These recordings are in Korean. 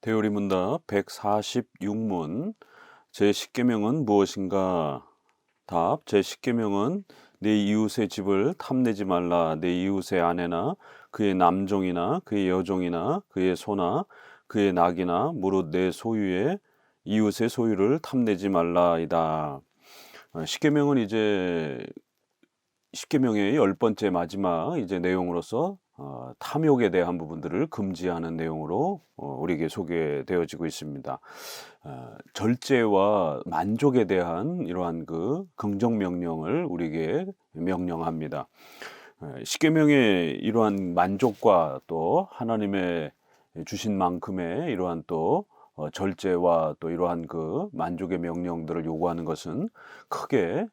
대요리문답 146문 제10계명은 무엇인가? 답. 제10계명은 내 이웃의 집을 탐내지 말라. 내 이웃의 아내나 그의 남종이나 그의 여종이나 그의 소나 그의 낙이나 무릇 내 소유의 이웃의 소유를 탐내지 말라이다. 10계명은 이제 10계명의 10번째 마지막 이제 내용으로서 탐욕에 대한 부분들을 금지하는 내용으로 우리에게 소개되어지고 있습니다. 절제와 만족에 대한 이러한 그 긍정 명령을 우리에게 명령합니다. 10계명의 이러한 만족과 또 하나님의 주신 만큼의 이러한 또 절제와 또 이러한 그 만족의 명령들을 요구하는 것은 크게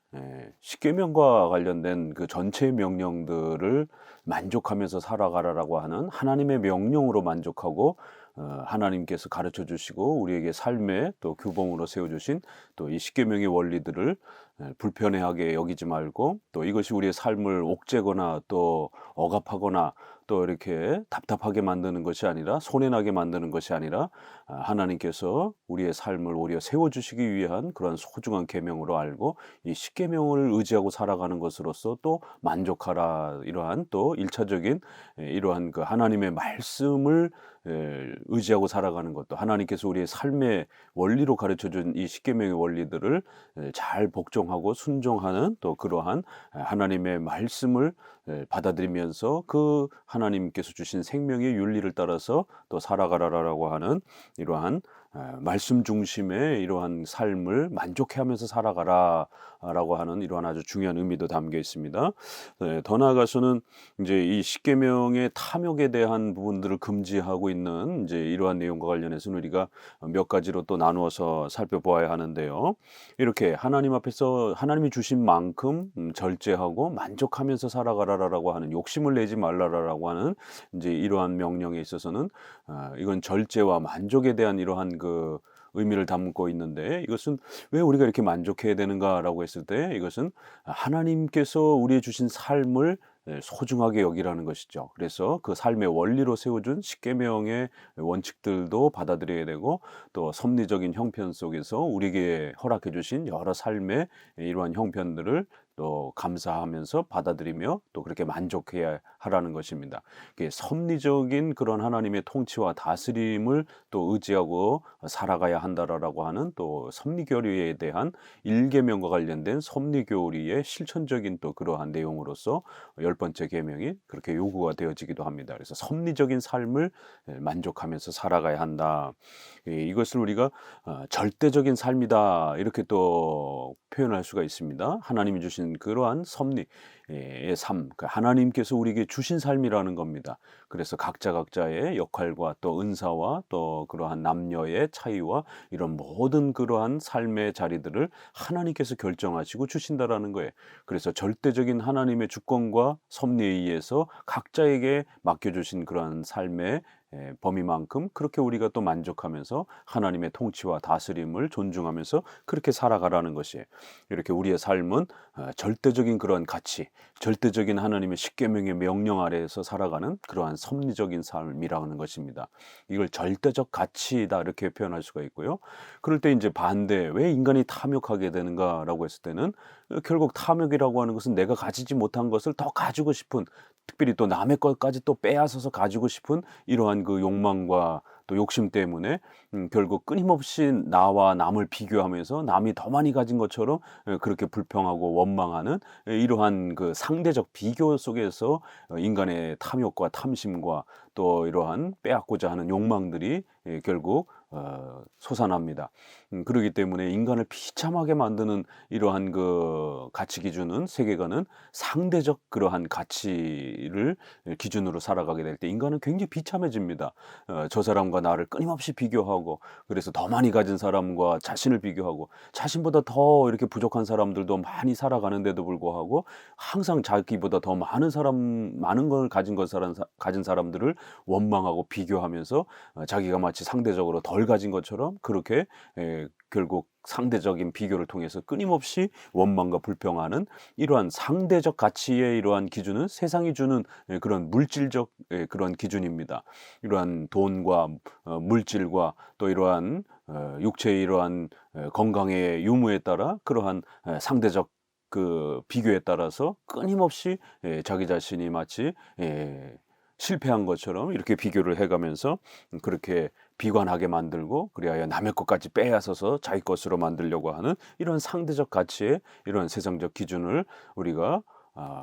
십계명과 관련된 그 전체의 명령들을 만족하면서 살아가라라고 하는 하나님의 명령으로 만족하고 하나님께서 가르쳐 주시고 우리에게 삶의 또 규범으로 세워 주신 또 이 십계명의 원리들을 불편해하게 여기지 말고 또 이것이 우리의 삶을 옥죄거나 또 억압하거나 또 이렇게 답답하게 만드는 것이 아니라 손해나게 만드는 것이 아니라 하나님께서 우리의 삶을 오히려 세워주시기 위한 그런 소중한 계명으로 알고 이 십계명을 의지하고 살아가는 것으로서 또 만족하라 이러한 또 일차적인 이러한 그 하나님의 말씀을 의지하고 살아가는 것도 하나님께서 우리의 삶의 원리로 가르쳐준 이 십계명의 원리들을 잘 복종하고 순종하는 또 그러한 하나님의 말씀을 받아들이면서 그 하나님께서 주신 생명의 윤리를 따라서 또 살아가라라고 하는 이러한 말씀 중심의 이러한 삶을 만족해하면서 살아가라라고 하는 이러한 아주 중요한 의미도 담겨 있습니다. 더 나아가서는 이제 이 십계명의 탐욕에 대한 부분들을 금지하고 있는 이제 이러한 내용과 관련해서는 우리가 몇 가지로 또 나누어서 살펴보아야 하는데요. 이렇게 하나님 앞에서 하나님이 주신 만큼 절제하고 만족하면서 살아가라라고 하는 욕심을 내지 말라라고 하는 이제 이러한 명령에 있어서는 이건 절제와 만족에 대한 이러한 그 의미를 담고 있는데 이것은 왜 우리가 이렇게 만족해야 되는가라고 했을 때 이것은 하나님께서 우리의 주신 삶을 소중하게 여기라는 것이죠. 그래서 그 삶의 원리로 세워준 십계명의 원칙들도 받아들여야 되고 또 섭리적인 형편 속에서 우리에게 허락해 주신 여러 삶의 이러한 형편들을 또 감사하면서 받아들이며 또 그렇게 만족해야 하라는 것입니다. 섭리적인 그런 하나님의 통치와 다스림을 또 의지하고 살아가야 한다라고 하는 또 섭리교리에 대한 일계명과 관련된 섭리교리의 실천적인 또 그러한 내용으로서 10번째 계명이 그렇게 요구가 되어지기도 합니다. 그래서 섭리적인 삶을 만족하면서 살아가야 한다. 이것을 우리가 절대적인 삶이다 이렇게 또 표현할 수가 있습니다. 하나님이 주신 그러한 섭리의 삶, 하나님께서 우리에게 주신 삶이라는 겁니다. 그래서 각자의 역할과 또 은사와 또 그러한 남녀의 차이와 이런 모든 그러한 삶의 자리들을 하나님께서 결정하시고 주신다라는 거예요. 그래서 절대적인 하나님의 주권과 섭리에 의해서 각자에게 맡겨주신 그러한 삶의 범위만큼 그렇게 우리가 또 만족하면서 하나님의 통치와 다스림을 존중하면서 그렇게 살아가라는 것이에요. 이렇게 우리의 삶은 절대적인 그런 가치, 절대적인 하나님의 십계명의 명령 아래에서 살아가는 그러한 섭리적인 삶이라는 것입니다. 이걸 절대적 가치다 이렇게 표현할 수가 있고요. 그럴 때 이제 반대, 왜 인간이 탐욕하게 되는가라고 했을 때는 결국 탐욕이라고 하는 것은 내가 가지지 못한 것을 더 가지고 싶은 특별히 또 남의 것까지 또 빼앗아서 가지고 싶은 이러한 그 욕망과 또 욕심 때문에 결국 끊임없이 나와 남을 비교하면서 남이 더 많이 가진 것처럼 그렇게 불평하고 원망하는 이러한 그 상대적 비교 속에서 인간의 탐욕과 탐심과 또 이러한 빼앗고자 하는 욕망들이 결국 솟아납니다. 그렇기 때문에 인간을 비참하게 만드는 이러한 그 가치 기준은 세계관은 상대적 그러한 가치를 기준으로 살아가게 될 때 인간은 굉장히 비참해집니다. 저 사람과 나를 끊임없이 비교하고 그래서 더 많이 가진 사람과 자신을 비교하고 자신보다 더 이렇게 부족한 사람들도 많이 살아가는데도 불구하고 항상 자기보다 더 많은 걸 가진 사람들을 원망하고 비교하면서 자기가 마치 상대적으로 덜 가진 것처럼 그렇게 결국 상대적인 비교를 통해서 끊임없이 원망과 불평하는 이러한 상대적 가치의 이러한 기준은 세상이 주는 그런 물질적 그런 기준입니다. 이러한 돈과 물질과 또 이러한 육체의 이러한 건강의 유무에 따라 그러한 상대적 그 비교에 따라서 끊임없이 자기 자신이 마치 실패한 것처럼 이렇게 비교를 해가면서 그렇게 비관하게 만들고 그리하여 남의 것까지 빼앗아서 자기 것으로 만들려고 하는 이런 상대적 가치의 이런 세상적 기준을 우리가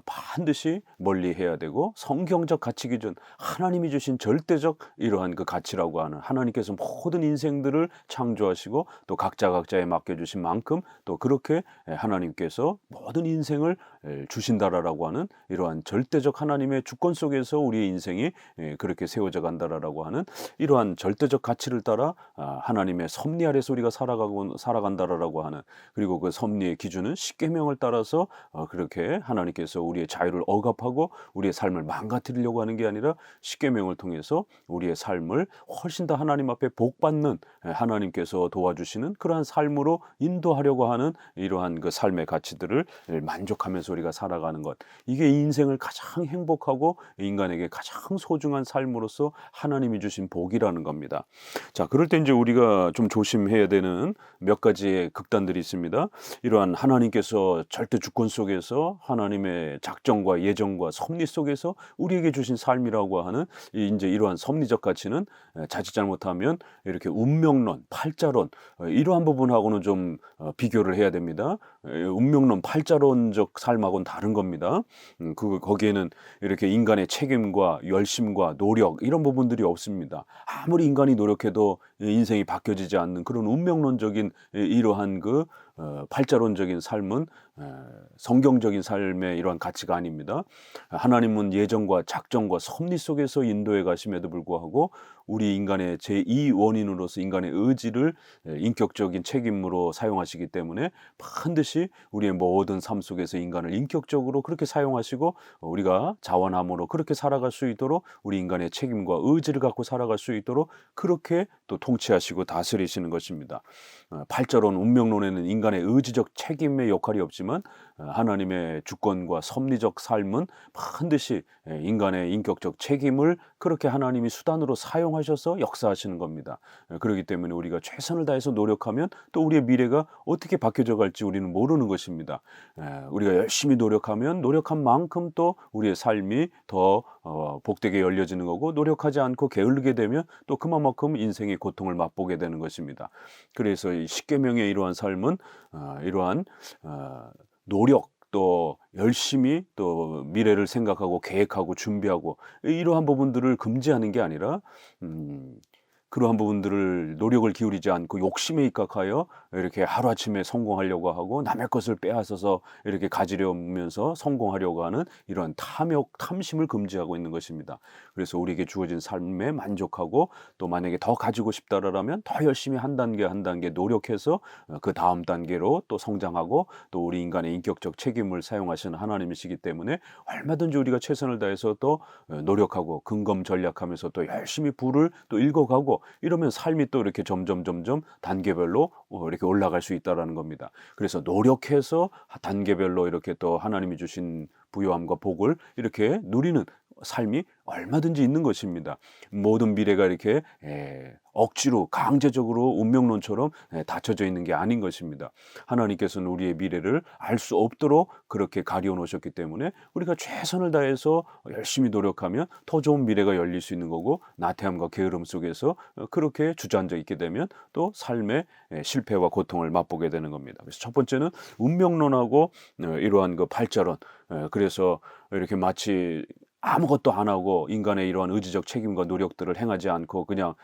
반드시 멀리해야 되고 성경적 가치 기준, 하나님이 주신 절대적 이러한 그 가치라고 하는 하나님께서 모든 인생들을 창조하시고 또 각자에 맡겨주신 만큼 또 그렇게 하나님께서 모든 인생을 주신다라고 하는 이러한 절대적 하나님의 주권 속에서 우리의 인생이 그렇게 세워져 간다라고 하는 이러한 절대적 가치를 따라 하나님의 섭리 아래서 우리가 살아간다라고 하는, 그리고 그 섭리의 기준은 십계명을 따라서 그렇게 하나님께서 우리의 자유를 억압하고 우리의 삶을 망가뜨리려고 하는 게 아니라 십계명을 통해서 우리의 삶을 훨씬 더 하나님 앞에 복받는 하나님께서 도와주시는 그러한 삶으로 인도하려고 하는 이러한 그 삶의 가치들을 만족하면서 우리가 살아가는 것, 이게 인생을 가장 행복하고 인간에게 가장 소중한 삶으로서 하나님이 주신 복이라는 겁니다. 자, 그럴 때 이제 우리가 좀 조심해야 되는 몇 가지의 극단들이 있습니다. 이러한 하나님께서 절대 주권 속에서 하나님의 작정과 예정과 섭리 속에서 우리에게 주신 삶이라고 하는 이제 이러한 섭리적 가치는 자칫 잘못하면 이렇게 운명론, 팔자론 이러한 부분하고는 좀 비교를 해야 됩니다. 운명론, 팔자론적 삶하고는 다른 겁니다. 거기에는 이렇게 인간의 책임과 열심과 노력 이런 부분들이 없습니다. 아무리 인간이 노력해도 인생이 바뀌어지지 않는 그런 운명론적인 이러한 그 팔자론적인 삶은 성경적인 삶의 이러한 가치가 아닙니다. 하나님은 예정과 작정과 섭리 속에서 인도해 가심에도 불구하고 우리 인간의 제2원인으로서 인간의 의지를 인격적인 책임으로 사용하시기 때문에 반드시 우리의 모든 삶 속에서 인간을 인격적으로 그렇게 사용하시고 우리가 자원함으로 그렇게 살아갈 수 있도록 우리 인간의 책임과 의지를 갖고 살아갈 수 있도록 그렇게 또 통치하시고 다스리시는 것입니다. 팔자론, 운명론에는 인간의 의지적 책임의 역할이 없지만 하나님의 주권과 섭리적 삶은 반드시 인간의 인격적 책임을 그렇게 하나님이 수단으로 사용하셔서 역사하시는 겁니다. 그렇기 때문에 우리가 최선을 다해서 노력하면 또 우리의 미래가 어떻게 바뀌어져 갈지 우리는 모르는 것입니다. 우리가 열심히 노력하면 노력한 만큼 또 우리의 삶이 더 복되게 열려지는 거고, 노력하지 않고 게을르게 되면 또 그만큼 인생의 고통을 맛보게 되는 것입니다. 그래서 이 십계명의 이러한 삶은 이러한 노력 또 열심히 또 미래를 생각하고 계획하고 준비하고 이러한 부분들을 금지하는 게 아니라 그러한 부분들을 노력을 기울이지 않고 욕심에 입각하여 이렇게 하루아침에 성공하려고 하고 남의 것을 빼앗아서 이렇게 가지려면서 성공하려고 하는 이러한 탐심을 금지하고 있는 것입니다. 그래서 우리에게 주어진 삶에 만족하고 또 만약에 더 가지고 싶다라면 더 열심히 한 단계 한 단계 노력해서 그 다음 단계로 또 성장하고 또 우리 인간의 인격적 책임을 사용하시는 하나님이시기 때문에 얼마든지 우리가 최선을 다해서 또 노력하고 근검전략하면서 또 열심히 불을 또 읽어가고 이러면 삶이 또 이렇게 점점 단계별로 이렇게 올라갈 수 있다라는 겁니다. 그래서 노력해서 단계별로 이렇게 또 하나님이 주신 부요함과 복을 이렇게 누리는 삶이 얼마든지 있는 것입니다. 모든 미래가 이렇게 억지로 강제적으로 운명론처럼 닫혀져 있는 게 아닌 것입니다. 하나님께서는 우리의 미래를 알 수 없도록 그렇게 가리워 놓으셨기 때문에 우리가 최선을 다해서 열심히 노력하면 더 좋은 미래가 열릴 수 있는 거고, 나태함과 게으름 속에서 그렇게 주저앉아 있게 되면 또 삶의 실패와 고통을 맛보게 되는 겁니다. 그래서 첫 번째는 운명론하고 이러한 그 팔자론, 그래서 이렇게 마치 아무것도 안 하고 인간의 이러한 의지적 책임과 노력들을 행하지 않고 그냥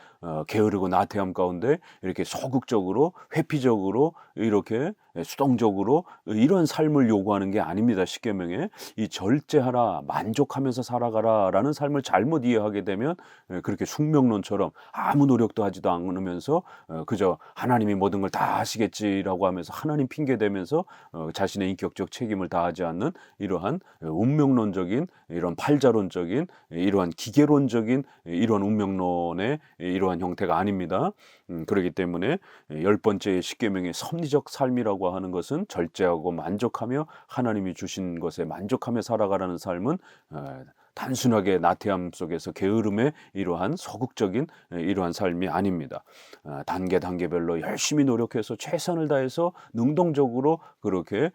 게으르고 나태함 가운데 이렇게 소극적으로 회피적으로 이렇게 수동적으로 이런 삶을 요구하는 게 아닙니다. 십계명에 이 절제하라, 만족하면서 살아가라라는 삶을 잘못 이해하게 되면 그렇게 숙명론처럼 아무 노력도 하지도 않으면서 그저 하나님이 모든 걸 다 하시겠지라고 하면서 하나님 핑계 대면서 자신의 인격적 책임을 다하지 않는 이러한 운명론적인 이런 팔자론적인 이러한 기계론적인 이러한 운명론의 이러한 형태가 아닙니다. 그렇기 때문에 10번째 십계명의 섭리적 삶이라고 하는 것은 절제하고 만족하며 하나님이 주신 것에 만족하며 살아가라는 삶은 단순하게 나태함 속에서 게으름의 이러한 소극적인 이러한 삶이 아닙니다. 단계별로 열심히 노력해서 최선을 다해서 능동적으로 그렇게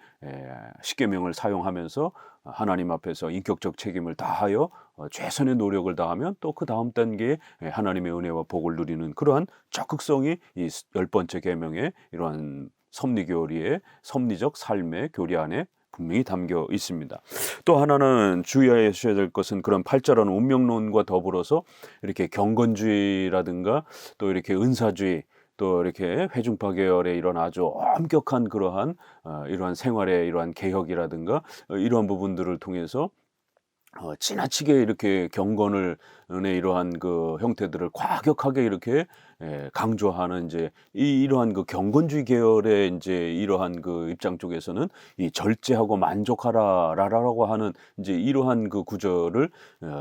십계명을 사용하면서 하나님 앞에서 인격적 책임을 다하여 최선의 노력을 다하면 또 그 다음 단계에 하나님의 은혜와 복을 누리는 그러한 적극성이 이 10번째 계명의 이러한 섭리교리의 섭리적 삶의 교리 안에 분명히 담겨 있습니다. 또 하나는 주의하셔야 될 것은 그런 팔자라는 운명론과 더불어서 이렇게 경건주의라든가 또 이렇게 은사주의 또 이렇게 회중파 계열의 이런 아주 엄격한 그러한 이러한 생활의 이러한 개혁이라든가 이러한 부분들을 통해서 지나치게 이렇게 경건을 이러한 그 형태들을 과격하게 이렇게 강조하는 이제 이러한 그 경건주의 계열의 이제 이러한 그 입장 쪽에서는 이 절제하고 만족하라라고 하는 이제 이러한 그 구절을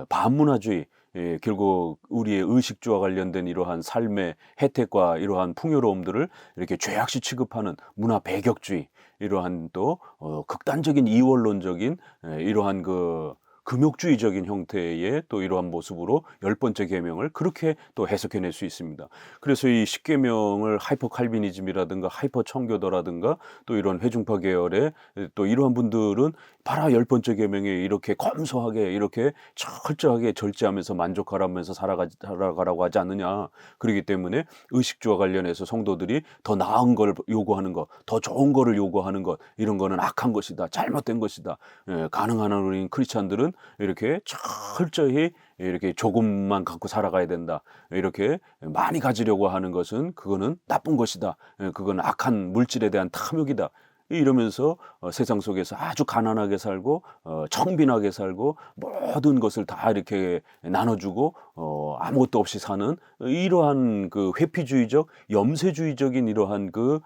반문화주의 결국 우리의 의식주와 관련된 이러한 삶의 혜택과 이러한 풍요로움들을 이렇게 죄악시 취급하는 문화 배격주의 이러한 또 극단적인 이원론적인 이러한 그 금욕주의적인 형태의 또 이러한 모습으로 10번째 계명을 그렇게 또 해석해낼 수 있습니다. 그래서 이 십계명을 하이퍼 칼비니즘이라든가 하이퍼 청교도라든가 또 이런 회중파 계열의 또 이러한 분들은 바로 10번째 계명에 이렇게 검소하게 이렇게 철저하게 절제하면서 만족하라면서 살아가라고 하지 않느냐. 그렇기 때문에 의식주와 관련해서 성도들이 더 나은 걸 요구하는 것, 더 좋은 거를 요구하는 것 이런 거는 악한 것이다. 잘못된 것이다. 가능한 한 우리 크리스찬들은 이렇게 철저히 이렇게 조금만 갖고 살아가야 된다. 이렇게 많이 가지려고 하는 것은 그거는 나쁜 것이다. 그건 악한 물질에 대한 탐욕이다. 이러면서 세상 속에서 아주 가난하게 살고 청빈하게 살고 모든 것을 다 이렇게 나눠주고 아무것도 없이 사는 이러한 그 회피주의적 염세주의적인 이러한 그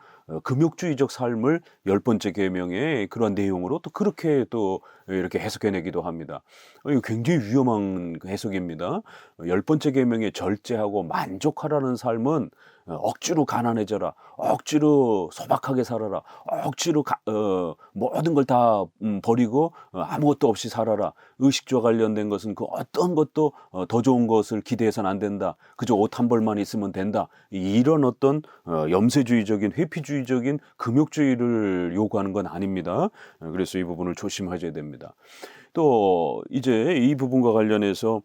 금욕주의적 삶을 10번째 계명의 그런 내용으로 또 그렇게 또 이렇게 해석해내기도 합니다. 이거 굉장히 위험한 해석입니다. 10번째 계명에 절제하고 만족하라는 삶은 억지로 가난해져라, 억지로 소박하게 살아라, 억지로 모든 걸 다 버리고 아무것도 없이 살아라. 의식주와 관련된 것은 그 어떤 것도 더 좋은 것을 기대해서는 안 된다. 그저 옷 한 벌만 있으면 된다. 이런 어떤 염세주의적인 회피주의적인 금욕주의를 요구하는 건 아닙니다. 그래서 이 부분을 조심하셔야 됩니다. 또 이제 이 부분과 관련해서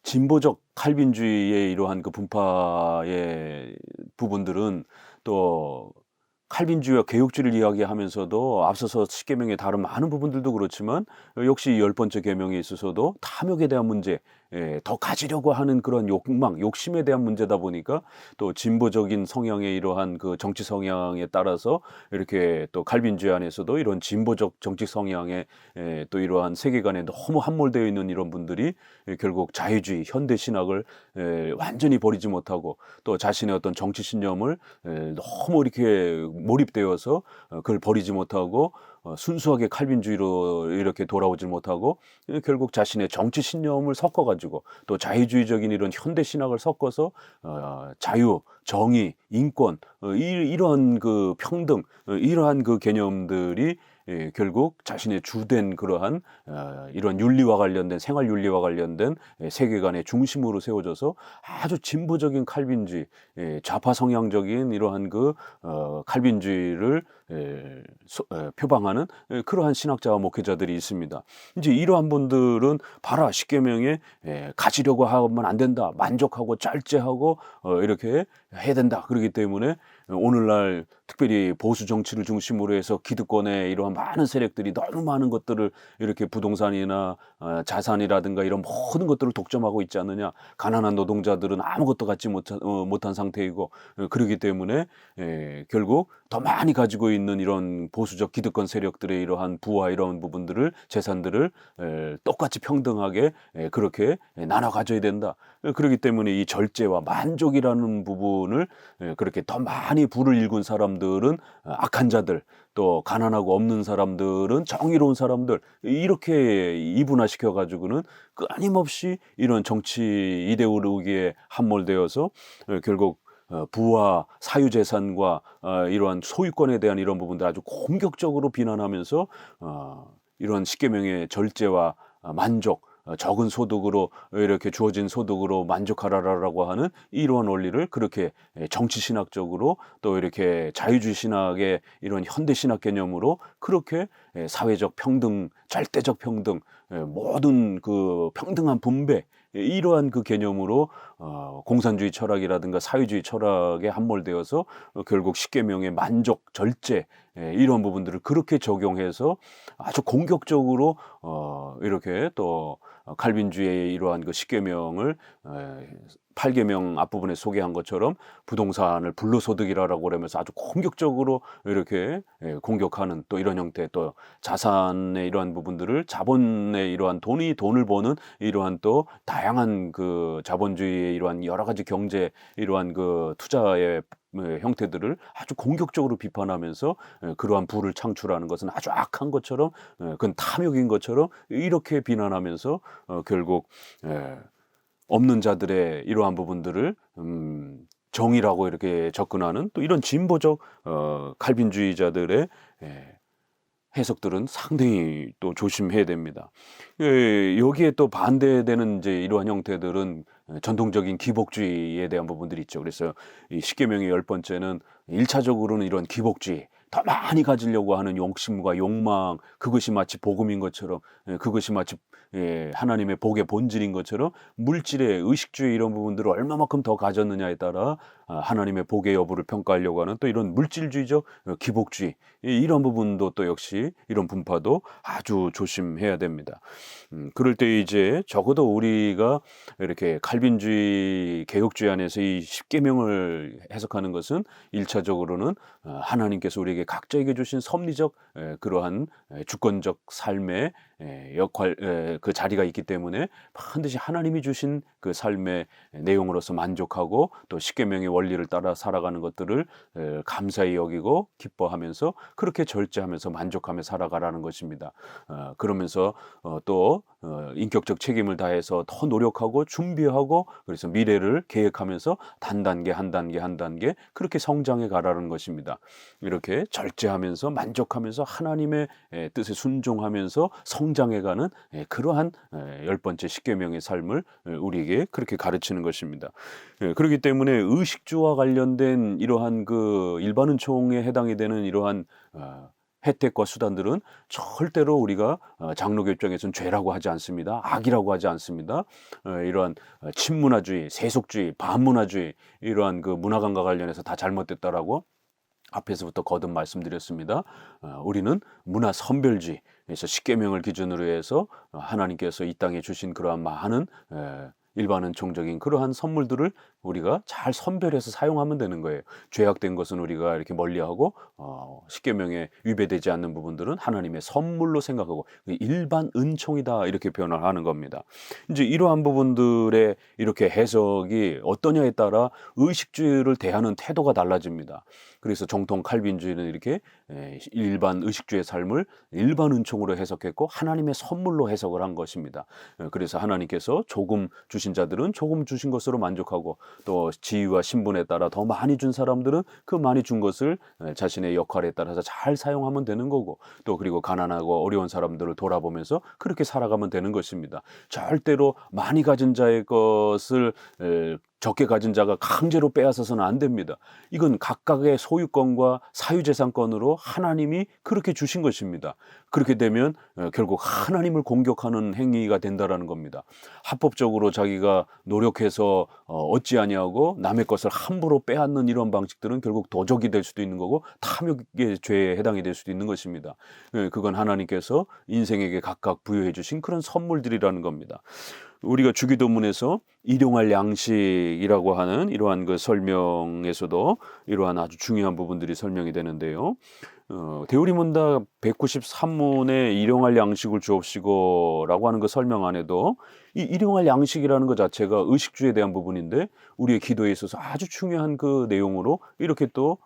진보적 칼빈주의의 이러한 그 분파의 부분들은 또 칼빈주의와 개혁주의를 이야기하면서도 앞서서 십계명의 다른 많은 부분들도 그렇지만 역시 10번째 계명에 있어서도 탐욕에 대한 문제, 더 가지려고 하는 그런 욕망, 욕심에 대한 문제다 보니까 또 진보적인 성향의 이러한 그 정치 성향에 따라서 이렇게 또 칼빈주의 안에서도 이런 진보적 정치 성향의 또 이러한 세계관에 너무 함몰되어 있는 이런 분들이 결국 자유주의, 현대 신학을 완전히 버리지 못하고 또 자신의 어떤 정치 신념을 너무 이렇게 몰입되어서 그걸 버리지 못하고 순수하게 칼빈주의로 이렇게 돌아오지 못하고 결국 자신의 정치 신념을 섞어가지고 또 자유주의적인 이런 현대 신학을 섞어서 자유, 정의, 인권 이러한 그 평등 이러한 그 개념들이 결국 자신의 주된 그러한 이런 윤리와 관련된 생활 윤리와 관련된 세계관의 중심으로 세워져서 아주 진보적인 칼빈주의, 좌파 성향적인 이러한 그 칼빈주의를 표방하는 그러한 신학자와 목회자들이 있습니다. 이제 이러한 분들은 봐라, 십계명에 가지려고 하면 안 된다, 만족하고 짤제하고 이렇게 해야 된다. 그렇기 때문에 오늘날 특별히 보수 정치를 중심으로 해서 기득권의 이러한 많은 세력들이 너무 많은 것들을 이렇게 부동산이나 자산이라든가 이런 모든 것들을 독점하고 있지 않느냐. 가난한 노동자들은 아무것도 갖지 못한 상태이고, 그렇기 때문에 결국 더 많이 가지고 있는 이런 보수적 기득권 세력들의 이러한 부와 이런 부분들을, 재산들을 똑같이 평등하게 그렇게 나눠 가져야 된다. 그렇기 때문에 이 절제와 만족이라는 부분을 그렇게 더 많이 부를 일군 사람들은 악한 자들, 또 가난하고 없는 사람들은 정의로운 사람들, 이렇게 이분화시켜 가지고는 끊임없이 이런 정치 이데올로기에 함몰되어서 결국 부와 사유재산과 이러한 소유권에 대한 이런 부분들 아주 공격적으로 비난하면서 이런 십계명의 절제와 만족, 적은 소득으로 이렇게 주어진 소득으로 만족하라라고 하는 이러한 원리를 그렇게 정치신학적으로, 또 이렇게 자유주의 신학의 이런 현대신학 개념으로 그렇게 사회적 평등, 절대적 평등, 모든 그 평등한 분배, 이러한 그 개념으로 공산주의 철학이라든가 사회주의 철학에 함몰되어서 결국 십계명의 만족, 절제, 이런 부분들을 그렇게 적용해서 아주 공격적으로 이렇게 또 칼빈주의의 이러한 그 십계명을 8계명 앞부분에 소개한 것처럼 부동산을 불로소득이라고 그러면서 아주 공격적으로 이렇게 공격하는 또 이런 형태, 또 자산의 이러한 부분들을 자본의 이러한 돈을 버는 이러한 또 다양한 그 자본주의의 이러한 여러 가지 경제 이러한 그 투자의 형태들을 아주 공격적으로 비판하면서 그러한 부를 창출하는 것은 아주 악한 것처럼, 그건 탐욕인 것처럼 이렇게 비난하면서 결국 없는 자들의 이러한 부분들을 정의라고 이렇게 접근하는 또 이런 진보적 칼빈주의자들의 해석들은 상당히 또 조심해야 됩니다. 여기에 또 반대되는 이제 이러한 형태들은 전통적인 기복주의에 대한 부분들이 있죠. 그래서 이 십계명의 10번째는 1차적으로는 이런 기복주의, 더 많이 가지려고 하는 욕심과 욕망, 그것이 마치 복음인 것처럼, 그것이 마치 하나님의 복의 본질인 것처럼 물질의 의식주의 이런 부분들을 얼마만큼 더 가졌느냐에 따라 하나님의 복의 여부를 평가하려고 하는 또 이런 물질주의적 기복주의, 이런 부분도 또 역시 이런 분파도 아주 조심해야 됩니다. 그럴 때 이제 적어도 우리가 이렇게 칼빈주의 개혁주의 안에서 이 십계명을 해석하는 것은 1차적으로는 하나님께서 우리에게 각자에게 주신 섭리적 그러한 주권적 삶의 역할, 그 자리가 있기 때문에 반드시 하나님이 주신 그 삶의 내용으로서 만족하고 또 십계명의 원리를 따라 살아가는 것들을 감사히 여기고 기뻐하면서 그렇게 절제하면서 만족하며 살아가라는 것입니다. 그러면서 또 인격적 책임을 다해서 더 노력하고 준비하고, 그래서 미래를 계획하면서 한 단계 그렇게 성장해 가라는 것입니다. 이렇게 절제하면서 만족하면서 하나님의 뜻에 순종하면서 성장해가는 그러한 10번째 십계명의 삶을 우리에게 그렇게 가르치는 것입니다. 그렇기 때문에 의식주와 관련된 이러한 그 일반 은총에 해당이 되는 이러한 혜택과 수단들은 절대로 우리가 장로교 입장에서는 죄라고 하지 않습니다. 악이라고 하지 않습니다. 이러한 친문화주의, 세속주의, 반문화주의, 이러한 그 문화관과 관련해서 다 잘못됐다라고 앞에서부터 거듭 말씀드렸습니다. 우리는 문화 선별주의, 그래서 십계명을 기준으로 해서 하나님께서 이 땅에 주신 그러한 많은 일반 은총적인 그러한 선물들을 우리가 잘 선별해서 사용하면 되는 거예요. 죄악된 것은 우리가 이렇게 멀리하고 십계명에 위배되지 않는 부분들은 하나님의 선물로 생각하고 일반 은총이다, 이렇게 표현을 하는 겁니다. 이제 이러한 부분들의 이렇게 해석이 어떠냐에 따라 의식주의를 대하는 태도가 달라집니다. 그래서 정통 칼빈주의는 이렇게 일반 의식주의 삶을 일반 은총으로 해석했고 하나님의 선물로 해석을 한 것입니다. 그래서 하나님께서 조금 주신 자들은 조금 주신 것으로 만족하고, 또 지위와 신분에 따라 더 많이 준 사람들은 그 많이 준 것을 자신의 역할에 따라서 잘 사용하면 되는 거고, 또 그리고 가난하고 어려운 사람들을 돌아보면서 그렇게 살아가면 되는 것입니다. 절대로 많이 가진 자의 것을 적게 가진 자가 강제로 빼앗아서는 안 됩니다. 이건 각각의 소유권과 사유재산권으로 하나님이 그렇게 주신 것입니다. 그렇게 되면 결국 하나님을 공격하는 행위가 된다라는 겁니다. 합법적으로 자기가 노력해서 얻지 아니하고 남의 것을 함부로 빼앗는 이런 방식들은 결국 도적이 될 수도 있는 거고 탐욕의 죄에 해당이 될 수도 있는 것입니다. 그건 하나님께서 인생에게 각각 부여해 주신 그런 선물들이라는 겁니다. 우리가 주기도문에서 일용할 양식이라고 하는 이러한 그 설명에서도 이러한 아주 중요한 부분들이 설명이 되는데요. 대우리문답 193문에 일용할 양식을 주옵시고라고 하는 그 설명 안에도 이 일용할 양식이라는 것 자체가 의식주에 대한 부분인데 우리의 기도에 있어서 아주 중요한 그 내용으로 이렇게 또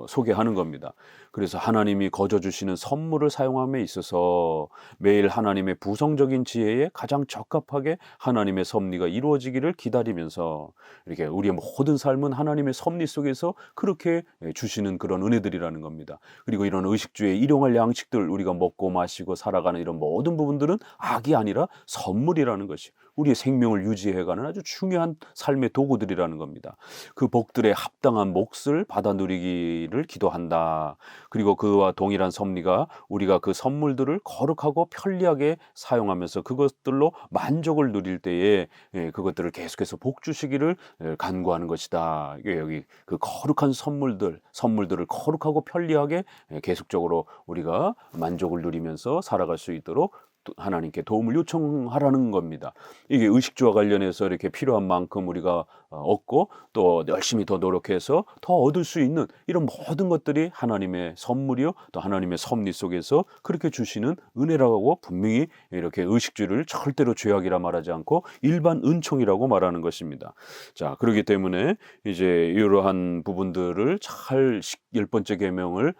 소개하는 겁니다. 그래서 하나님이 거저 주시는 선물을 사용함에 있어서 매일 하나님의 부성적인 지혜에 가장 적합하게 하나님의 섭리가 이루어지기를 기다리면서 이렇게 우리의 모든 삶은 하나님의 섭리 속에서 그렇게 주시는 그런 은혜들이라는 겁니다. 그리고 이런 의식주의 일용할 양식들 우리가 먹고 마시고 살아가는 이런 모든 부분들은 악이 아니라 선물이라는 것이 우리의 생명을 유지해가는 아주 중요한 삶의 도구들이라는 겁니다. 그 복들에 합당한 몫을 받아 누리기를 기도한다. 그리고 그와 동일한 섭리가 우리가 그 선물들을 거룩하고 편리하게 사용하면서 그것들로 만족을 누릴 때에 그것들을 계속해서 복 주시기를 간구하는 것이다. 여기 그 거룩한 선물들을 거룩하고 편리하게 계속적으로 우리가 만족을 누리면서 살아갈 수 있도록 하나님께 도움을 요청하라는 겁니다. 이게 의식주와 관련해서 이렇게 필요한 만큼 우리가 얻고 또 열심히 더 노력해서 더 얻을 수 있는 이런 모든 것들이 하나님의 선물이요 또 하나님의 섭리 속에서 그렇게 주시는 은혜라고 분명히 이렇게 의식주를 절대로 죄악이라 말하지 않고 일반 은총이라고 말하는 것입니다. 자, 그렇기 때문에 이제 이러한 부분들을 잘 10번째 계명을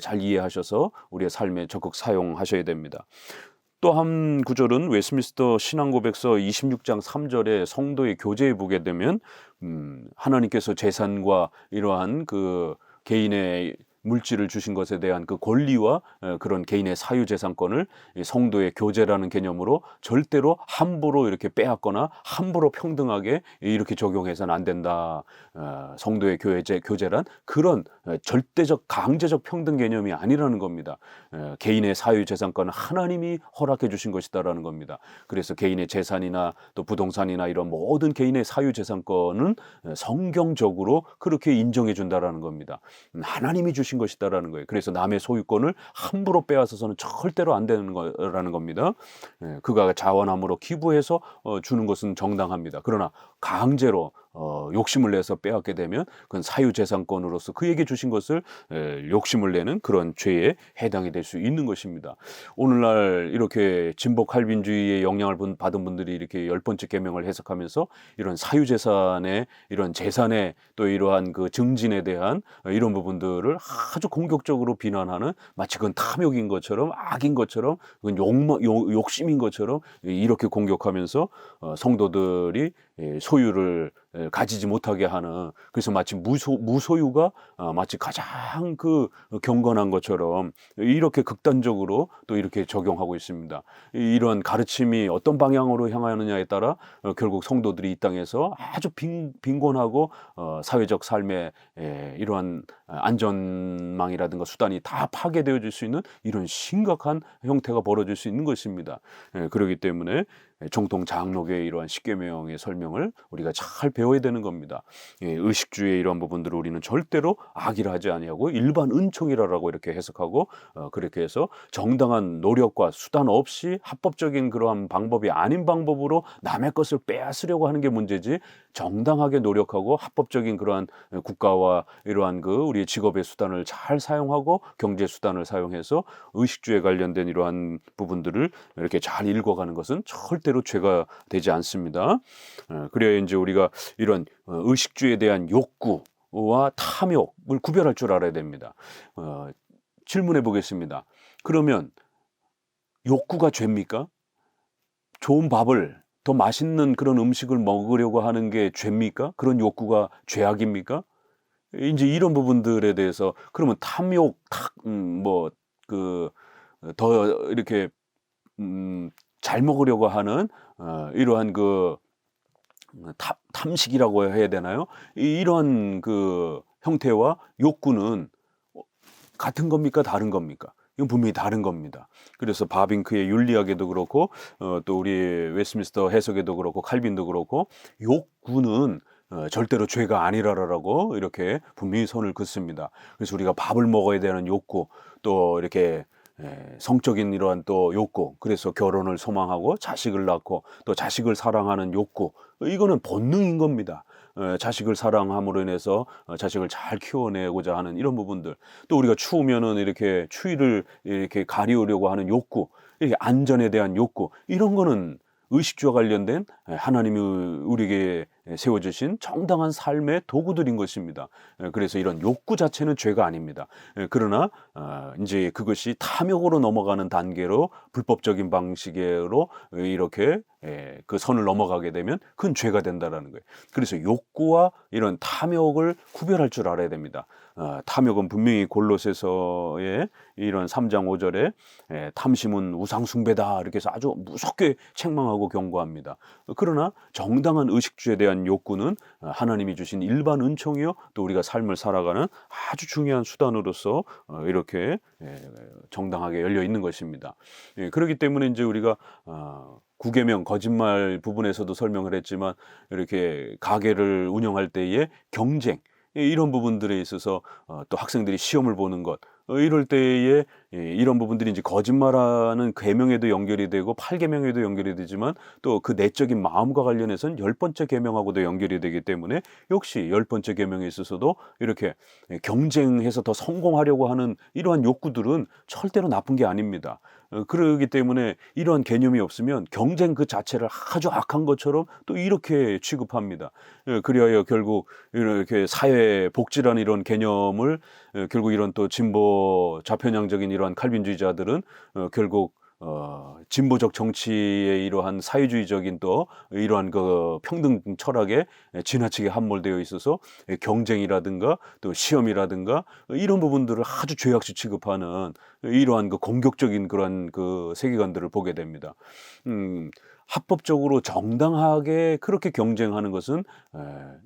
잘 이해하셔서 우리의 삶에 적극 사용하셔야 됩니다. 또 한 구절은 웨스민스터 신앙고백서 26장 3절에 성도의 교제에 보게 되면 하나님께서 재산과 이러한 그 개인의 물질을 주신 것에 대한 그 권리와 그런 개인의 사유재산권을 성도의 교제라는 개념으로 절대로 함부로 이렇게 빼앗거나 함부로 평등하게 이렇게 적용해서는 안 된다. 성도의 교제란 그런 절대적 강제적 평등 개념이 아니라는 겁니다. 개인의 사유재산권은 하나님이 허락해 주신 것이다라는 겁니다. 그래서 개인의 재산이나 또 부동산이나 이런 모든 개인의 사유재산권은 성경적으로 그렇게 인정해 준다라는 겁니다. 하나님이 주신 것이다라는 거예요. 그래서 남의 소유권을 함부로 빼앗아서는 절대로 안 되는 거라는 겁니다. 그가 자원함으로 기부해서 주는 것은 정당합니다. 그러나 강제로 욕심을 내서 빼앗게 되면 그건 사유재산권으로서 그에게 주신 것을 욕심을 내는 그런 죄에 해당이 될 수 있는 것입니다. 오늘날 이렇게 진보 칼빈주의의 영향을 받은 분들이 이렇게 10번째 계명을 해석하면서 이런 사유재산의 이런 재산의 또 이러한 그 증진에 대한 이런 부분들을 아주 공격적으로 비난하는 마치 그건 탐욕인 것처럼 악인 것처럼 그건 욕심인 것처럼 이렇게 공격하면서 성도들이 소유를 가지지 못하게 하는 그래서 마치 무소유가 마치 가장 그 경건한 것처럼 이렇게 극단적으로 또 이렇게 적용하고 있습니다. 이런 가르침이 어떤 방향으로 향하느냐에 따라 결국 성도들이 이 땅에서 아주 빈곤하고 사회적 삶의 이러한 안전망이라든가 수단이 다 파괴되어질 수 있는 이런 심각한 형태가 벌어질 수 있는 것입니다. 그렇기 때문에 정통 장로교의 이러한 십계명의 설명을 우리가 잘 배워야 되는 겁니다. 의식주의 이러한 부분들을 우리는 절대로 악이라 하지 아니하고 일반 은총이라고 이렇게 해석하고 그렇게 해서 정당한 노력과 수단 없이 합법적인 그러한 방법이 아닌 방법으로 남의 것을 빼앗으려고 하는 게 문제지 정당하게 노력하고 합법적인 그러한 국가와 이러한 그 우리의 직업의 수단을 잘 사용하고 경제 수단을 사용해서 의식주에 관련된 이러한 부분들을 이렇게 잘 읽어가는 것은 절대로 죄가 되지 않습니다. 그래야 이제 우리가 이런 의식주에 대한 욕구와 탐욕을 구별할 줄 알아야 됩니다. 질문해 보겠습니다. 그러면 욕구가 죄입니까? 좋은 밥을 더 맛있는 그런 음식을 먹으려고 하는 게 죄입니까? 그런 욕구가 죄악입니까? 이제 이런 부분들에 대해서 그러면 탐욕, 더 이렇게 잘 먹으려고 하는 이러한 그 탐식이라고 해야 되나요? 이런 그 형태와 욕구는 같은 겁니까? 다른 겁니까? 이건 분명히 다른 겁니다. 그래서 바빙크의 윤리학에도 그렇고 또 우리 웨스트민스터 해석에도 그렇고 칼빈도 그렇고 욕구는 절대로 죄가 아니라라고 이렇게 분명히 선을 긋습니다. 그래서 우리가 밥을 먹어야 되는 욕구, 또 이렇게 성적인 이러한 또 욕구, 그래서 결혼을 소망하고 자식을 낳고 또 자식을 사랑하는 욕구, 이거는 본능인 겁니다. 자식을 사랑함으로 인해서 자식을 잘 키워내고자 하는 이런 부분들, 또 우리가 추우면은 이렇게 추위를 이렇게 가리우려고 하는 욕구, 이렇게 안전에 대한 욕구, 이런 거는 의식주와 관련된 하나님이 우리에게 세워주신 정당한 삶의 도구들인 것입니다. 그래서 이런 욕구 자체는 죄가 아닙니다. 그러나 이제 그것이 탐욕으로 넘어가는 단계로 불법적인 방식으로 이렇게 그 선을 넘어가게 되면 그건 죄가 된다라는 거예요. 그래서 욕구와 이런 탐욕을 구별할 줄 알아야 됩니다. 탐욕은 분명히 골로새서의 이런 3장 5절에 탐심은 우상숭배다 이렇게 해서 아주 무섭게 책망하고 경고합니다. 그러나 정당한 의식주에 대한 욕구는 하나님이 주신 일반 은총이요, 또 우리가 삶을 살아가는 아주 중요한 수단으로서 이렇게 정당하게 열려 있는 것입니다. 그렇기 때문에 이제 우리가 구계명 거짓말 부분에서도 설명을 했지만 이렇게 가게를 운영할 때의 경쟁, 이런 부분들에 있어서 또 학생들이 시험을 보는 것, 이럴 때에 이런 부분들이 이제 거짓말하는 계명에도 연결이 되고 8계명에도 연결이 되지만 또 그 내적인 마음과 관련해서는 10번째 계명하고도 연결이 되기 때문에 역시 10번째 계명에 있어서도 이렇게 경쟁해서 더 성공하려고 하는 이러한 욕구들은 절대로 나쁜 게 아닙니다. 그러기 때문에 이러한 개념이 없으면 경쟁 그 자체를 아주 악한 것처럼 또 이렇게 취급합니다. 그리하여 결국 이렇게 사회 복지라는 이런 개념을 결국 이런 또 진보 좌편향적인 이러한 칼빈주의자들은 결국 진보적 정치의 이러한 사회주의적인 또 이러한 그 평등 철학에 지나치게 함몰되어 있어서 경쟁이라든가 또 시험이라든가 이런 부분들을 아주 죄악시 취급하는 이러한 그 공격적인 그런 그 세계관들을 보게 됩니다. 합법적으로 정당하게 그렇게 경쟁하는 것은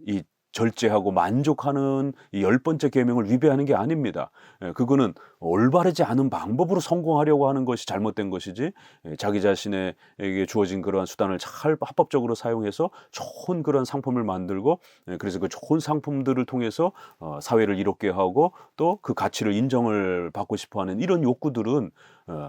이 절제하고 만족하는 이 10번째 계명을 위배하는 게 아닙니다. 그거는 올바르지 않은 방법으로 성공하려고 하는 것이 잘못된 것이지, 자기 자신에게 주어진 그러한 수단을 잘 합법적으로 사용해서 좋은 그런 상품을 만들고, 그래서 그 좋은 상품들을 통해서 사회를 이롭게 하고 또 그 가치를 인정을 받고 싶어하는 이런 욕구들은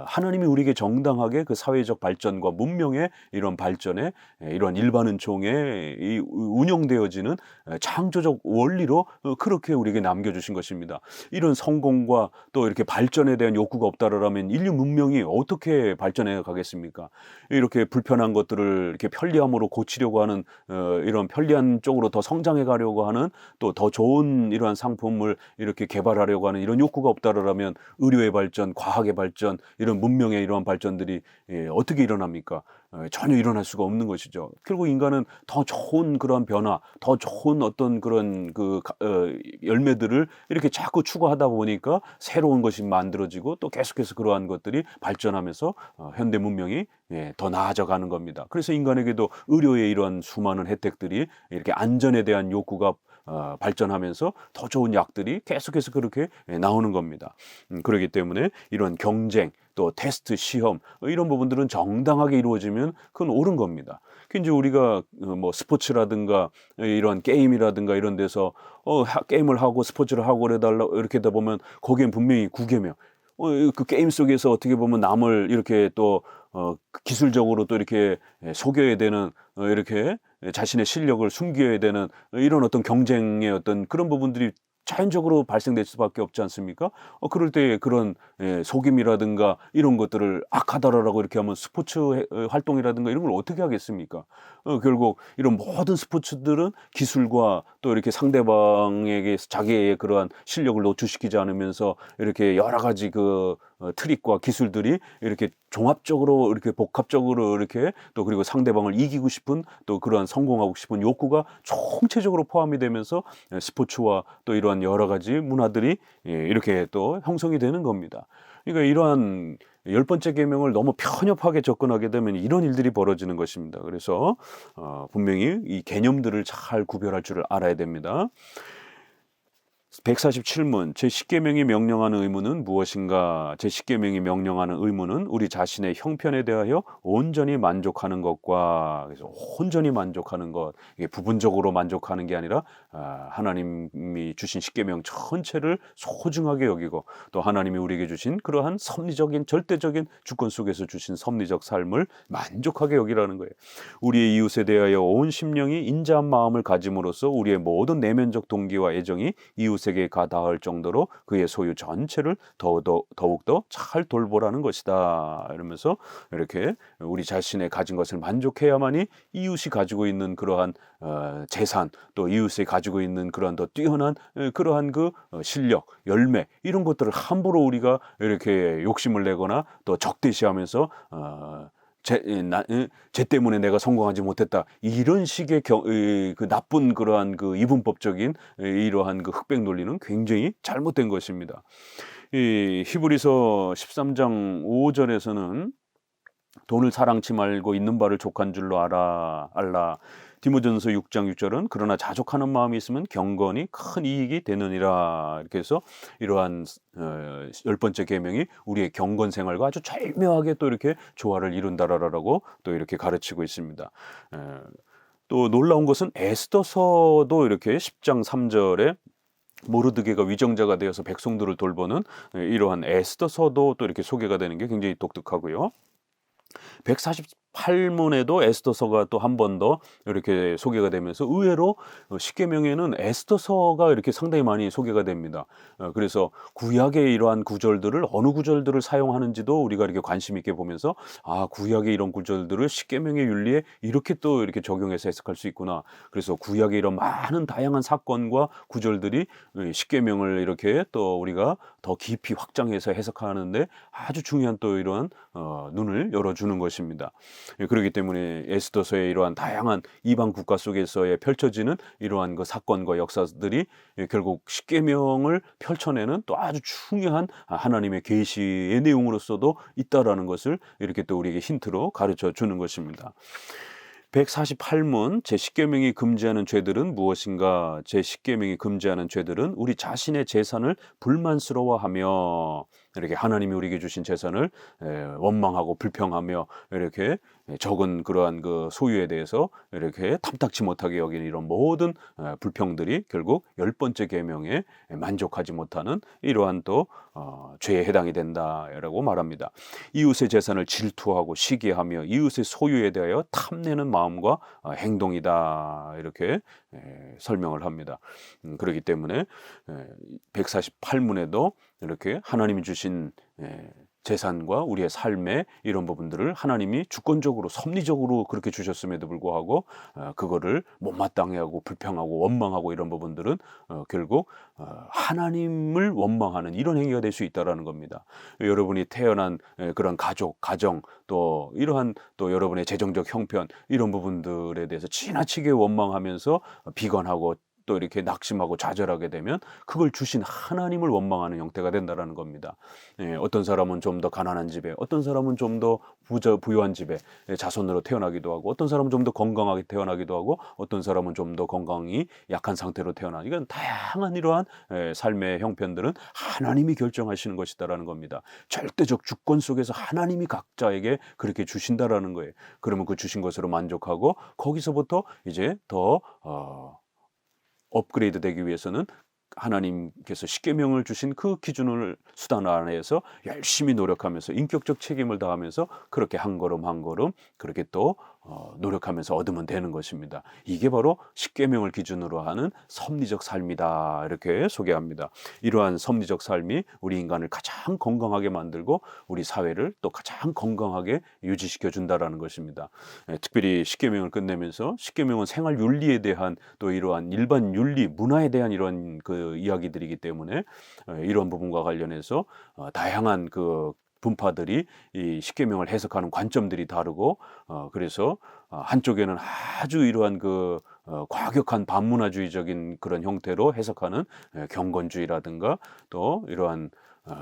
하나님이 우리에게 정당하게 그 사회적 발전과 문명의 이런 발전에 이런 일반 은총에 운영되어지는 창조적 원리로 그렇게 우리에게 남겨주신 것입니다. 이런 성공과 또 이렇게 발전에 대한 욕구가 없다라면 인류 문명이 어떻게 발전해 가겠습니까? 이렇게 불편한 것들을 이렇게 편리함으로 고치려고 하는 이런 편리한 쪽으로 더 성장해 가려고 하는, 또 더 좋은 이러한 상품을 이렇게 개발하려고 하는 이런 욕구가 없다라면 의료의 발전, 과학의 발전, 이런 문명의 이러한 발전들이 어떻게 일어납니까? 전혀 일어날 수가 없는 것이죠. 결국 인간은 더 좋은 그런 변화, 더 좋은 어떤 그런 열매들을 이렇게 자꾸 추구하다 보니까 새로운 것이 만들어지고 또 계속해서 그러한 것들이 발전하면서 현대 문명이 더 나아져가는 겁니다. 그래서 인간에게도 의료의 이런 수많은 혜택들이 이렇게 안전에 대한 욕구가 발전하면서 더 좋은 약들이 계속해서 그렇게 나오는 겁니다. 그렇기 때문에 이런 경쟁, 또 테스트, 시험, 이런 부분들은 정당하게 이루어지면 그건 옳은 겁니다. 이제 우리가 뭐 스포츠라든가 이런 게임이라든가 이런 데서 게임을 하고 스포츠를 하고 그래달라 이렇게 하다 보면 거기엔 분명히 구계명, 그 게임 속에서 어떻게 보면 남을 이렇게 또 기술적으로 또 이렇게 속여야 되는, 이렇게 자신의 실력을 숨겨야 되는 이런 어떤 경쟁의 어떤 그런 부분들이 자연적으로 발생될 수밖에 없지 않습니까? 그럴 때 그런 속임이라든가 이런 것들을 악하다라고 이렇게 하면 스포츠 활동이라든가 이런 걸 어떻게 하겠습니까? 결국 이런 모든 스포츠들은 기술과 또 이렇게 상대방에게 자기의 그러한 실력을 노출시키지 않으면서 이렇게 여러 가지 그 트릭과 기술들이 이렇게 종합적으로 이렇게 복합적으로 이렇게 또 그리고 상대방을 이기고 싶은 또 그러한 성공하고 싶은 욕구가 총체적으로 포함이 되면서 스포츠와 또 이러한 여러 가지 문화들이 이렇게 또 형성이 되는 겁니다. 그러니까 이러한 열 번째 계명을 너무 편협하게 접근하게 되면 이런 일들이 벌어지는 것입니다. 그래서 분명히 이 개념들을 잘 구별할 줄을 알아야 됩니다. 147문 제10계명이 명령하는 의무는 무엇인가? 제10계명이 명령하는 의무는 우리 자신의 형편에 대하여 온전히 만족하는 것과, 그래서 온전히 만족하는 것, 이게 부분적으로 만족하는 게 아니라 하나님이 주신 10계명 전체를 소중하게 여기고, 또 하나님이 우리에게 주신 그러한 섭리적인 절대적인 주권 속에서 주신 섭리적 삶을 만족하게 여기라는 거예요. 우리의 이웃에 대하여 온 심령이 인자한 마음을 가짐으로써 우리의 모든 내면적 동기와 애정이 이웃에게 가닿을 정도로 그의 소유 전체를 더욱더 잘 돌보라는 것이다. 이러면서 이렇게 우리 자신의 가진 것을 만족해야만이 이웃이 가지고 있는 그러한 재산, 또 이웃이 가지고 있는 그러한 더 뛰어난 그러한 그 실력, 열매, 이런 것들을 함부로 우리가 이렇게 욕심을 내거나 또 적대시하면서 쟤 때문에 내가 성공하지 못했다, 이런 식의 그 나쁜 그러한 그 이분법적인 이러한 그 흑백 논리는 굉장히 잘못된 것입니다. 이 히브리서 13장 5절에서는 돈을 사랑치 말고 있는 바를 족한 줄로 알라. 디모전서 6장 6절은 그러나 자족하는 마음이 있으면 경건이 큰 이익이 되느니라. 이렇게 해서 이러한 열 번째 계명이 우리의 경건 생활과 아주 절묘하게 또 이렇게 조화를 이룬다라고 또 이렇게 가르치고 있습니다. 또 놀라운 것은 에스더서도 이렇게 10장 3절에 모르드게가 위정자가 되어서 백성들을 돌보는 이러한 에스더서도 또 이렇게 소개가 되는 게 굉장히 독특하고요. 148문에도 에스더서가 또 한 번 더 이렇게 소개가 되면서 의외로 십계명에는 에스더서가 이렇게 상당히 많이 소개가 됩니다. 그래서 구약의 이러한 구절들을 어느 구절들을 사용하는지도 우리가 이렇게 관심 있게 보면서 구약의 이런 구절들을 십계명의 윤리에 이렇게 또 이렇게 적용해서 해석할 수 있구나. 그래서 구약의 이런 많은 다양한 사건과 구절들이 십계명을 이렇게 또 우리가 더 깊이 확장해서 해석하는데 아주 중요한 또 이러한 눈을 열어주는 것입니다. 그렇기 때문에 에스더서의 이러한 다양한 이방 국가 속에서의 펼쳐지는 이러한 그 사건과 역사들이 결국 십계명을 펼쳐내는 또 아주 중요한 하나님의 계시의 내용으로서도 있다라는 것을 이렇게 또 우리에게 힌트로 가르쳐 주는 것입니다. 148문 제10계명이 금지하는 죄들은 무엇인가? 제10계명이 금지하는 죄들은 우리 자신의 재산을 불만스러워하며, 이렇게 하나님이 우리에게 주신 재산을 원망하고 불평하며 이렇게 적은 그러한 그 소유에 대해서 이렇게 탐탁치 못하게 여기는 이런 모든 불평들이 결국 열 번째 계명에 만족하지 못하는 이러한 또 죄에 해당이 된다라고 말합니다. 이웃의 재산을 질투하고 시기하며 이웃의 소유에 대하여 탐내는 마음과 행동이다, 이렇게 설명을 합니다. 그렇기 때문에 148문에도 이렇게 하나님이 주신 재산과 우리의 삶의 이런 부분들을 하나님이 주권적으로 섭리적으로 그렇게 주셨음에도 불구하고 그거를 못마땅해 하고 불평하고 원망하고 이런 부분들은 결국 하나님을 원망하는 이런 행위가 될 수 있다라는 겁니다. 여러분이 태어난 그런 가족, 가정, 또 이러한 또 여러분의 재정적 형편, 이런 부분들에 대해서 지나치게 원망하면서 비관하고 또 이렇게 낙심하고 좌절하게 되면 그걸 주신 하나님을 원망하는 형태가 된다라는 겁니다. 어떤 사람은 좀 더 가난한 집에, 어떤 사람은 좀 더 부유한 집에 자손으로 태어나기도 하고, 어떤 사람은 좀 더 건강하게 태어나기도 하고, 어떤 사람은 좀 더 건강이 약한 상태로 태어나, 이건 다양한 이러한 삶의 형편들은 하나님이 결정하시는 것이다라는 겁니다. 절대적 주권 속에서 하나님이 각자에게 그렇게 주신다라는 거예요. 그러면 그 주신 것으로 만족하고 거기서부터 이제 더 업그레이드 되기 위해서는 하나님께서 십계명을 주신 그 기준을 수단 안에서 열심히 노력하면서 인격적 책임을 다하면서 그렇게 한 걸음 한 걸음 그렇게 또 노력하면서 얻으면 되는 것입니다. 이게 바로 십계명을 기준으로 하는 섭리적 삶이다, 이렇게 소개합니다. 이러한 섭리적 삶이 우리 인간을 가장 건강하게 만들고 우리 사회를 또 가장 건강하게 유지시켜 준다라는 것입니다. 특별히 십계명을 끝내면서 십계명은 생활 윤리에 대한 또 이러한 일반 윤리, 문화에 대한 이런 그 이야기들이기 때문에 이런 부분과 관련해서 다양한 그 분파들이 이 십계명을 해석하는 관점들이 다르고 그래서 한쪽에는 아주 이러한 그 과격한 반문화주의적인 그런 형태로 해석하는 경건주의라든가 또 이러한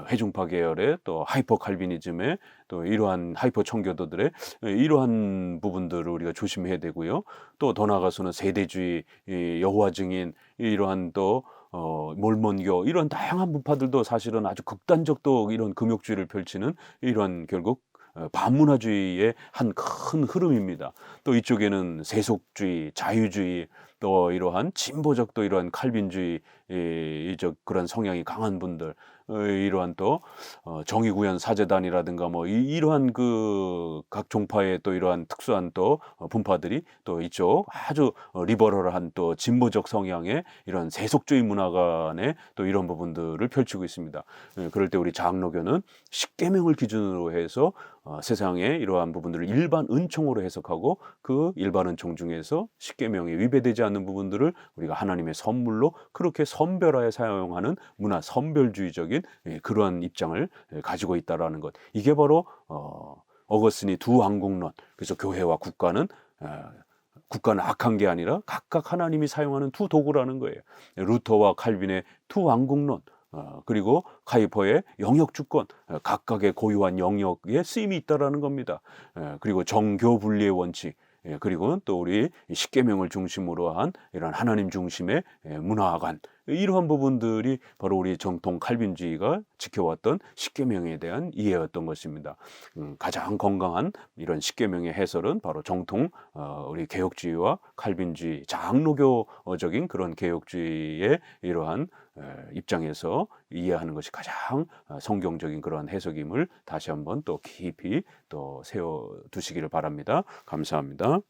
회중파 계열의 또 하이퍼 칼비니즘의 또 이러한 하이퍼 청교도들의 이러한 부분들을 우리가 조심해야 되고요. 또 더 나아가서는 세대주의, 여호와 증인, 이러한 또 몰몬교 이런 다양한 분파들도 사실은 아주 극단적 또 이런 금욕주의를 펼치는 이러한 결국 반문화주의의 한 큰 흐름입니다. 또 이쪽에는 세속주의, 자유주의, 또 이러한 진보적 또 이러한 칼빈주의 이적 그런 성향이 강한 분들, 이러한 또 정의구현 사제단이라든가 뭐 이러한 그 각 종파의 또 이러한 특수한 또 분파들이 또 이쪽 아주 리버럴한 또 진보적 성향의 이런 세속주의 문화관의 또 이런 부분들을 펼치고 있습니다. 그럴 때 우리 장로교는 십계명을 기준으로 해서 세상에 이러한 부분들을 일반 은총으로 해석하고 그 일반 은총 중에서 십계명에 위배되지 않는 부분들을 우리가 하나님의 선물로 그렇게 선별하여 사용하는 문화 선별주의적인 그러한 입장을 가지고 있다라는 것. 이게 바로 어거스틴이 두 왕국론. 그래서 교회와 국가는 악한 게 아니라 각각 하나님이 사용하는 두 도구라는 거예요. 루터와 칼빈의 두 왕국론. 그리고 카이퍼의 영역 주권, 각각의 고유한 영역에 쓰임이 있다라는 겁니다. 그리고 정교 분리의 원칙, 그리고 또 우리 십계명을 중심으로 한 이런 하나님 중심의 문화관, 이러한 부분들이 바로 우리 정통 칼빈주의가 지켜왔던 십계명에 대한 이해였던 것입니다. 가장 건강한 이런 십계명의 해설은 바로 정통 우리 개혁주의와 칼빈주의, 장로교적인 그런 개혁주의의 이러한 입장에서 이해하는 것이 가장 성경적인 그런 해석임을 다시 한번 또 깊이 또 세워 두시기를 바랍니다. 감사합니다.